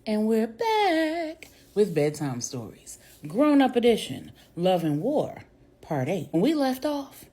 And we're back with Bedtime Stories, Grown-Up Edition, Love and War, Part 8. When we left off,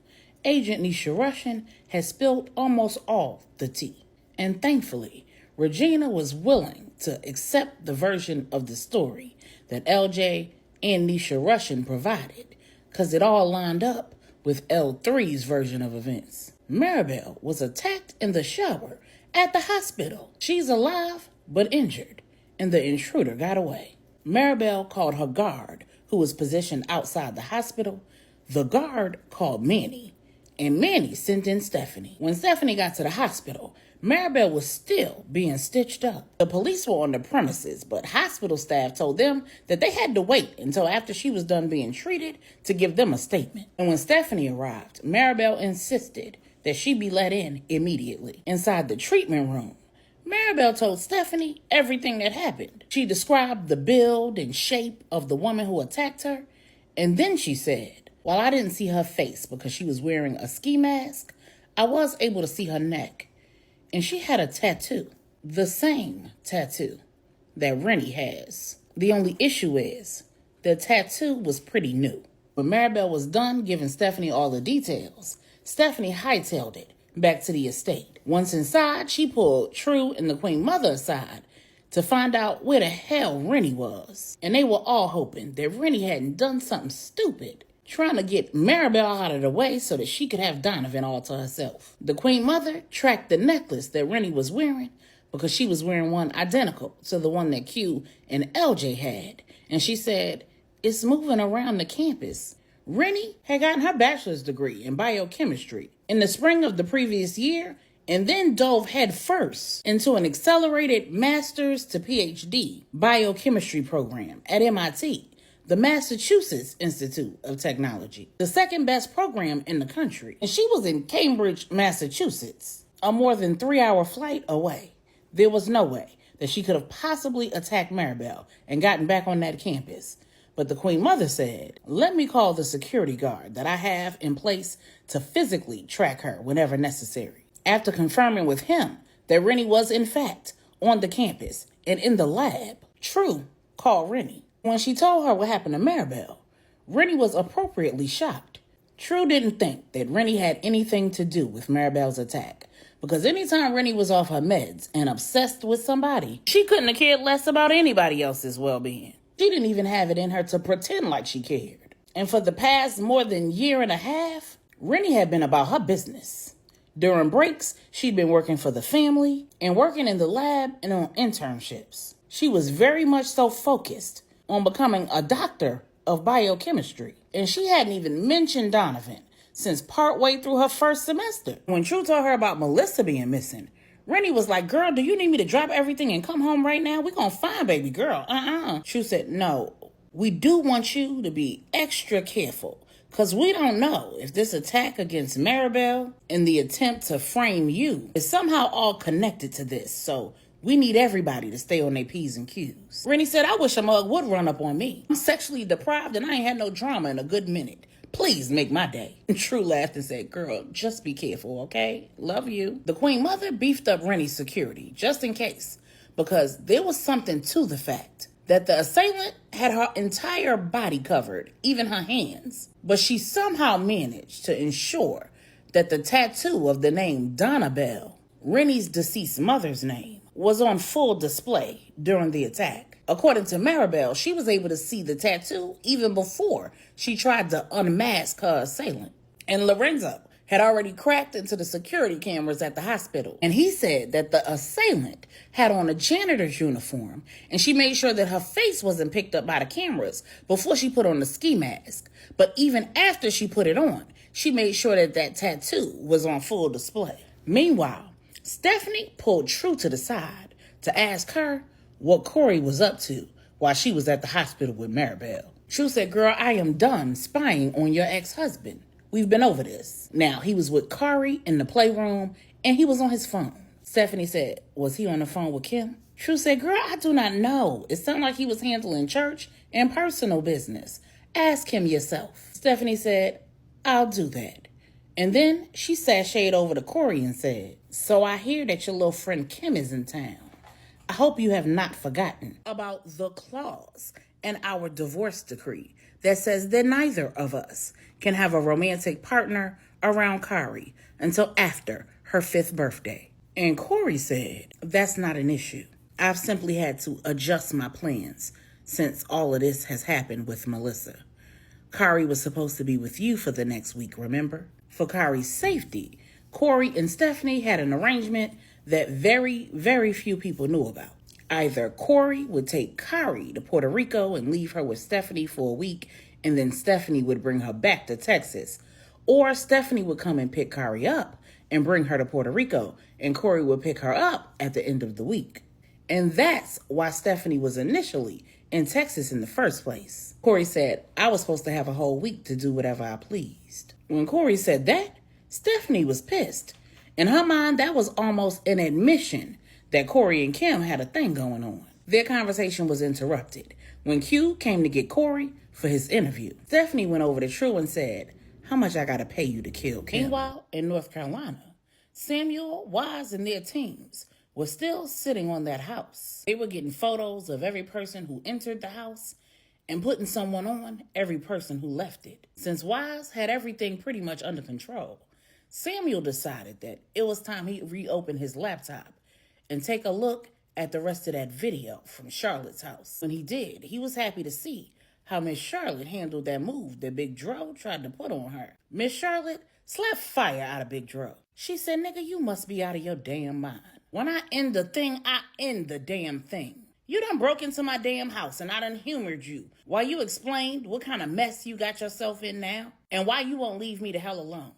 Agent Nisha Russian had spilled almost all the tea. And thankfully, Regina was willing to accept the version of the story that LJ and Nisha Russian provided, because it all lined up with L3's version of events. Maribel was attacked in the shower at the hospital. She's alive, but injured, and the intruder got away. Maribel called her guard, who was positioned outside the hospital. The guard called Manny, and Manny sent in Stephanie. When Stephanie got to the hospital, Maribel was still being stitched up. The police were on the premises, but hospital staff told them that they had to wait until after she was done being treated to give them a statement. And when Stephanie arrived, Maribel insisted that she be let in immediately. Inside the treatment room, Maribel told Stephanie everything that happened. She described the build and shape of the woman who attacked her, and then she said, while I didn't see her face because she was wearing a ski mask, I was able to see her neck, and she had a tattoo. The same tattoo that Rennie has. The only issue is, the tattoo was pretty new. When Maribel was done giving Stephanie all the details, Stephanie hightailed it back to the estate. Once inside, she pulled True and the Queen Mother aside to find out where the hell Rennie was. And they were all hoping that Rennie hadn't done something stupid, trying to get Maribel out of the way so that she could have Donovan all to herself. The Queen Mother tracked the necklace that Rennie was wearing because she was wearing one identical to the one that Q and LJ had. And she said, it's moving around the campus. Rennie had gotten her bachelor's degree in biochemistry in the spring of the previous year, and then dove headfirst into an accelerated master's to PhD biochemistry program at MIT, the Massachusetts Institute of Technology, the second best program in the country. And she was in Cambridge, Massachusetts, a more than 3-hour flight away. There was no way that she could have possibly attacked Maribel and gotten back on that campus. But the Queen Mother said, let me call the security guard that I have in place to physically track her whenever necessary. After confirming with him that Rennie was in fact on the campus and in the lab, True called Rennie. When she told her what happened to Maribel, Rennie was appropriately shocked. True didn't think that Rennie had anything to do with Maribel's attack, because anytime Rennie was off her meds and obsessed with somebody, she couldn't have cared less about anybody else's well-being. She didn't even have it in her to pretend like she cared. And for the past more than year and a half, Rennie had been about her business. During breaks, she'd been working for the family and working in the lab and on internships. She was very much so focused on becoming a doctor of biochemistry. And she hadn't even mentioned Donovan since partway through her first semester. When True told her about Melissa being missing, Rennie was like, girl, do you need me to drop everything and come home right now? We're gonna find baby girl. True said, no, we do want you to be extra careful, because we don't know if this attack against Maribel and the attempt to frame you is somehow all connected to this. So we need everybody to stay on their P's and Q's. Rennie said, I wish a mug would run up on me. I'm sexually deprived and I ain't had no drama in a good minute. Please make my day. True laughed and said, girl, just be careful, okay? Love you. The Queen Mother beefed up Rennie's security, just in case, because there was something to the fact that the assailant had her entire body covered, even her hands. But she somehow managed to ensure that the tattoo of the name Donabelle, Rennie's deceased mother's name, was on full display during the attack. According to Maribel, she was able to see the tattoo even before she tried to unmask her assailant. And Lorenzo had already cracked into the security cameras at the hospital. And he said that the assailant had on a janitor's uniform, and she made sure that her face wasn't picked up by the cameras before she put on the ski mask. But even after she put it on, she made sure that that tattoo was on full display. Meanwhile, Stephanie pulled True to the side to ask her what Corey was up to while she was at the hospital with Maribel. True said, girl, I am done spying on your ex-husband. We've been over this. Now, he was with Corey in the playroom, and he was on his phone. Stephanie said, was he on the phone with Kim? True said, girl, I do not know. It sounded like he was handling church and personal business. Ask him yourself. Stephanie said, I'll do that. And then she sashayed over to Corey and said, so I hear that your little friend Kim is in town. I hope you have not forgotten about the clause in our divorce decree that says that neither of us can have a romantic partner around Kari until after her 5th birthday. And Corey said, that's not an issue. I've simply had to adjust my plans since all of this has happened with Melissa. Kari was supposed to be with you for the next week, remember? For Kari's safety, Corey and Stephanie had an arrangement that very, very few people knew about. Either Corey would take Kari to Puerto Rico and leave her with Stephanie for a week, and then Stephanie would bring her back to Texas. Or Stephanie would come and pick Kari up and bring her to Puerto Rico, and Corey would pick her up at the end of the week. And that's why Stephanie was initially in Texas in the first place. Corey said, I was supposed to have a whole week to do whatever I pleased. When Corey said that, Stephanie was pissed. In her mind, that was almost an admission that Corey and Kim had a thing going on. Their conversation was interrupted when Q came to get Corey for his interview. Stephanie went over to True and said, how much I gotta pay you to kill Kim? Meanwhile, in North Carolina, Samuel, Wise, and their teams were still sitting on that house. They were getting photos of every person who entered the house and putting someone on every person who left it. Since Wise had everything pretty much under control, Samuel decided that it was time he reopened his laptop and take a look at the rest of that video from Charlotte's house. When he did, he was happy to see how Miss Charlotte handled that move that Big Dro tried to put on her. Miss Charlotte slapped fire out of Big Dro. She said, nigga, you must be out of your damn mind. When I end the thing, I end the damn thing. You done broke into my damn house and I done humored you while you explained what kind of mess you got yourself in now and why you won't leave me the hell alone.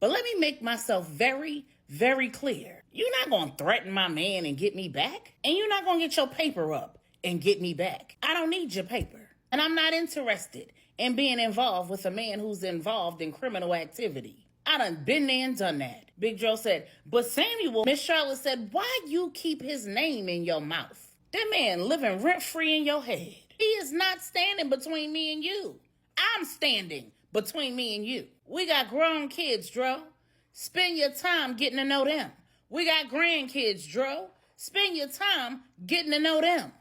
But let me make myself very, very clear. You're not going to threaten my man and get me back. And you're not going to get your paper up and get me back. I don't need your paper. And I'm not interested in being involved with a man who's involved in criminal activity. I done been there and done that. Big Joe said, but Samuel, Miss Charlotte said, why you keep his name in your mouth? That man living rent-free in your head. He is not standing between me and you. I'm standing between me and you. We got grown kids, Dro. Spend your time getting to know them. We got grandkids, Dro. Spend your time getting to know them.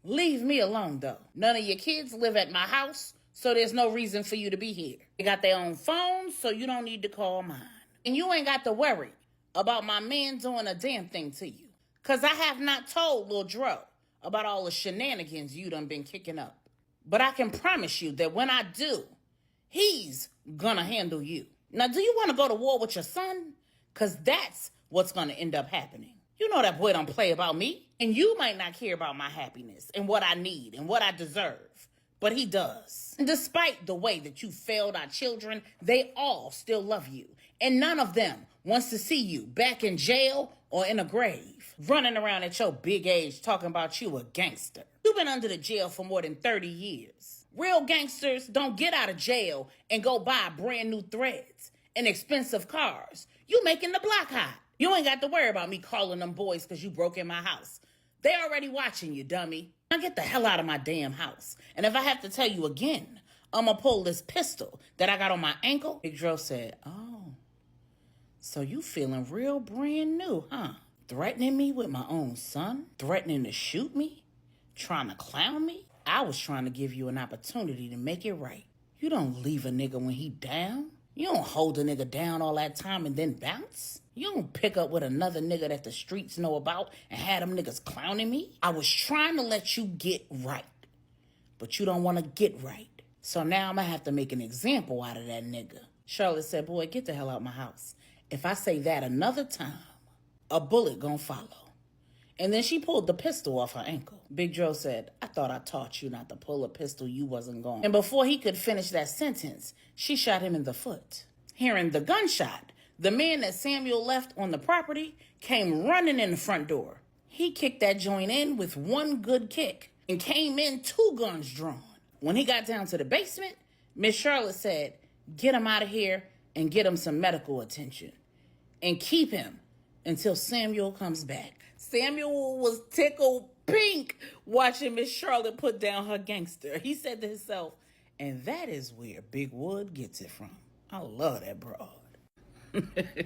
Leave me alone, though. None of your kids live at my house, so there's no reason for you to be here. They got their own phones, so you don't need to call mine. And you ain't got to worry about my man doing a damn thing to you. Because I have not told Lil Dro about all the shenanigans you done been kicking up. But I can promise you that when I do, he's gonna handle you. Now, do you want to go to war with your son? Because that's what's gonna end up happening. You know that boy don't play about me. And you might not care about my happiness and what I need and what I deserve. But he does. And despite the way that you failed our children, they all still love you. And none of them wants to see you back in jail or in a grave, running around at your big age talking about you a gangster. You've been under the jail for more than 30 years. Real gangsters don't get out of jail and go buy brand new threads and expensive cars. You making the block hot. You ain't got to worry about me calling them boys because you broke in my house. They already watching you, dummy. Now get the hell out of my damn house. And if I have to tell you again, I'm going to pull this pistol that I got on my ankle. Big Dro said, oh, so you feeling real brand new, huh? Threatening me with my own son? Threatening to shoot me? Trying to clown me? I was trying to give you an opportunity to make it right. You don't leave a nigga when he down. You don't hold a nigga down all that time and then bounce. You don't pick up with another nigga that the streets know about and have them niggas clowning me. I was trying to let you get right, but you don't want to get right. So now I'm going to have to make an example out of that nigga. Charlotte said, boy, get the hell out my house. If I say that another time, a bullet gonna follow. And then she pulled the pistol off her ankle. Big Dro said, I thought I taught you not to pull a pistol you wasn't going. And before he could finish that sentence, she shot him in the foot. Hearing the gunshot, the man that Samuel left on the property came running in the front door. He kicked that joint in with one good kick and came in 2 guns drawn. When he got down to the basement, Miss Charlotte said, get him out of here and get him some medical attention. And keep him until Samuel comes back. Samuel was tickled pink watching Miss Charlotte put down her gangster. He said to himself, and that is where Big Wood gets it from. I love that broad.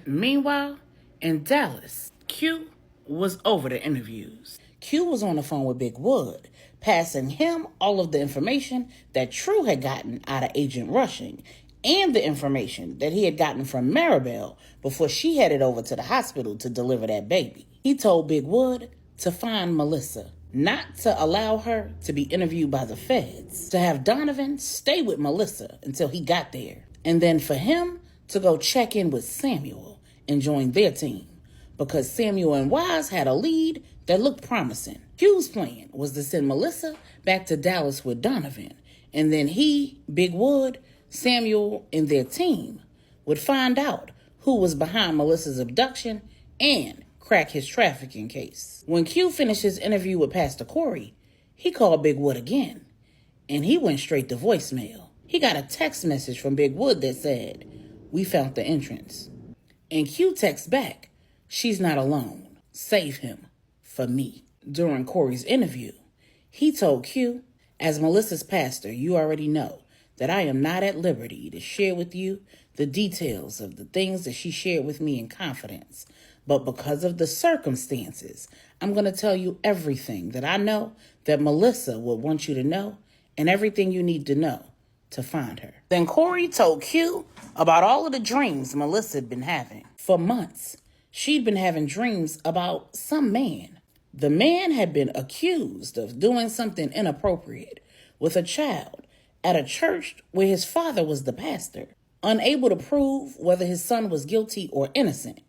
Meanwhile, in Dallas, Q was over the interviews. Q was on the phone with Big Wood, passing him all of the information that True had gotten out of Agent Rushing and the information that he had gotten from Maribel before she headed over to the hospital to deliver that baby. He told Big Wood to find Melissa, not to allow her to be interviewed by the feds, to have Donovan stay with Melissa until he got there, and then for him to go check in with Samuel and join their team, because Samuel and Wise had a lead that looked promising. Q's plan was to send Melissa back to Dallas with Donovan, and then he, Big Wood, Samuel, and their team would find out who was behind Melissa's abduction and crack his trafficking case. When Q finished his interview with Pastor Corey, he called Big Wood again, and he went straight to voicemail. He got a text message from Big Wood that said, "We found the entrance." And Q texts back, "She's not alone. Save him for me." During Corey's interview, he told Q, "As Melissa's pastor, you already know that I am not at liberty to share with you the details of the things that she shared with me in confidence. But because of the circumstances, I'm going to tell you everything that I know that Melissa would want you to know and everything you need to know to find her." Then Corey told Q about all of the dreams Melissa had been having. For months, she'd been having dreams about some man. The man had been accused of doing something inappropriate with a child at a church where his father was the pastor. Unable to prove whether his son was guilty or innocent,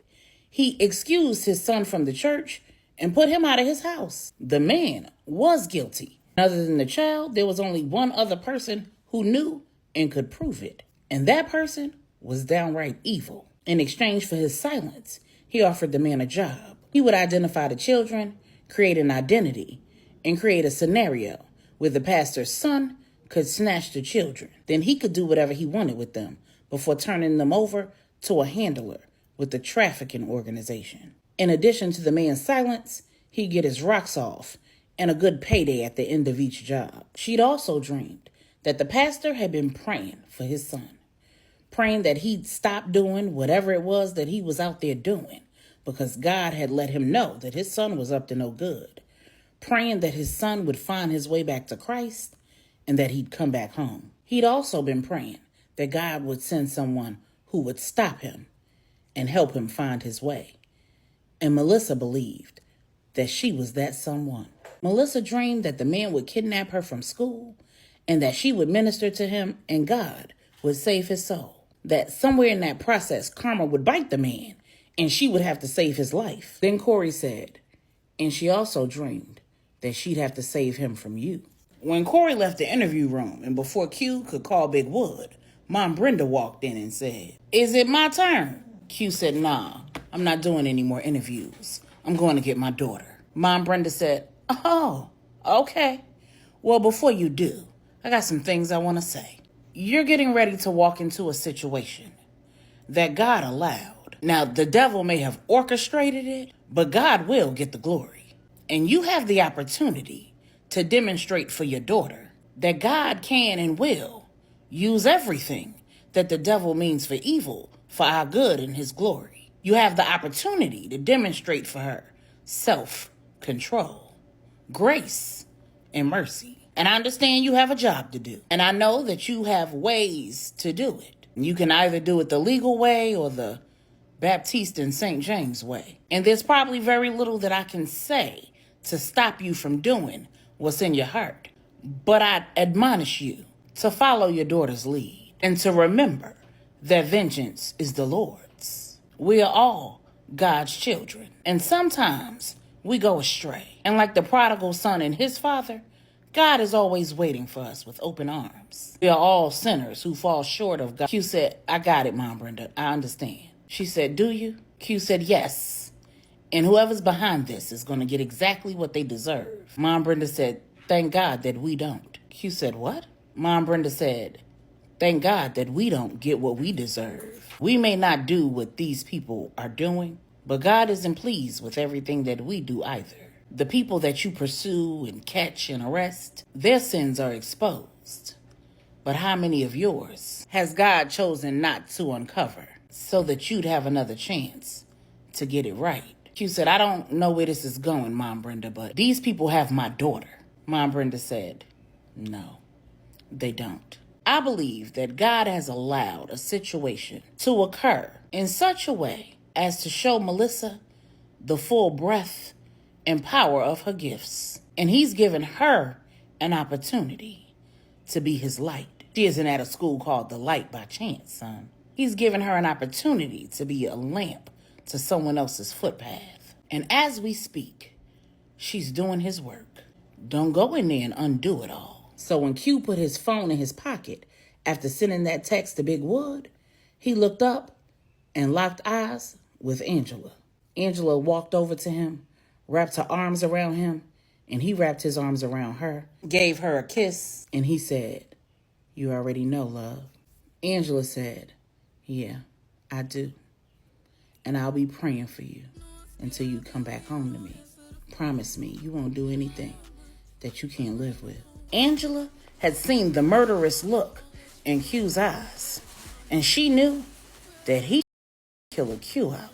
he excused his son from the church and put him out of his house. The man was guilty. Other than the child, there was only one other person who knew and could prove it. And that person was downright evil. In exchange for his silence, he offered the man a job. He would identify the children, create an identity, and create a scenario where the pastor's son could snatch the children. Then he could do whatever he wanted with them before turning them over to a handler with the trafficking organization. In addition to the man's silence, he'd get his rocks off and a good payday at the end of each job. She'd also dreamed that the pastor had been praying for his son, praying that he'd stop doing whatever it was that he was out there doing, because God had let him know that his son was up to no good, praying that his son would find his way back to Christ and that he'd come back home. He'd also been praying that God would send someone who would stop him and help him find his way. And Melissa believed that she was that someone. Melissa dreamed that the man would kidnap her from school and that she would minister to him and God would save his soul. That somewhere in that process, karma would bite the man and she would have to save his life. Then Corey said, and she also dreamed that she'd have to save him from you. When Corey left the interview room and before Q could call Big Wood, Mom Brenda walked in and said, "Is it my turn?" Q said, "Nah, I'm not doing any more interviews. I'm going to get my daughter." Mom Brenda said, "Oh, okay. Well, before you do, I got some things I want to say. You're getting ready to walk into a situation that God allowed. Now, the devil may have orchestrated it, but God will get the glory. And you have the opportunity to demonstrate for your daughter that God can and will use everything that the devil means for evil for our good and his glory. You have the opportunity to demonstrate for her self-control, grace, and mercy. And I understand you have a job to do. And I know that you have ways to do it. You can either do it the legal way or the Baptiste St. James way. And there's probably very little that I can say to stop you from doing what's in your heart. But I admonish you to follow your daughter's lead and to remember that vengeance is the Lord's. We are all God's children. And sometimes we go astray. And like the prodigal son and his father, God is always waiting for us with open arms. We are all sinners who fall short of God. Q said, "I got it, Mom Brenda. I understand." She said, "Do you?" Q said, "Yes. And whoever's behind this is going to get exactly what they deserve." Mom Brenda said, "Thank God that we don't." Q said, "What?" Mom Brenda said, "Thank God that we don't get what we deserve. We may not do what these people are doing, but God isn't pleased with everything that we do either. The people that you pursue and catch and arrest, their sins are exposed. But how many of yours has God chosen not to uncover so that you'd have another chance to get it right?" Q said, I don't know where this is going, Mom Brenda, but these people have my daughter. Mom Brenda said, no, they don't. I believe that God has allowed a situation to occur in such a way as to show Melissa the full breadth and power of her gifts. And he's given her an opportunity to be his light. She isn't at a school called The Light by chance, son. He's given her an opportunity to be a lamp to someone else's footpath. And as we speak, she's doing his work. Don't go in there and undo it all. So when Q put his phone in his pocket after sending that text to Big Wood, he looked up and locked eyes with Angela. Angela walked over to him, wrapped her arms around him, and he wrapped his arms around her, gave her a kiss, and he said, you already know, love. Angela said, yeah, I do. And I'll be praying for you until you come back home to me. Promise me you won't do anything that you can't live with. Angela had seen the murderous look in Q's eyes, and she knew that he would kill a Q out.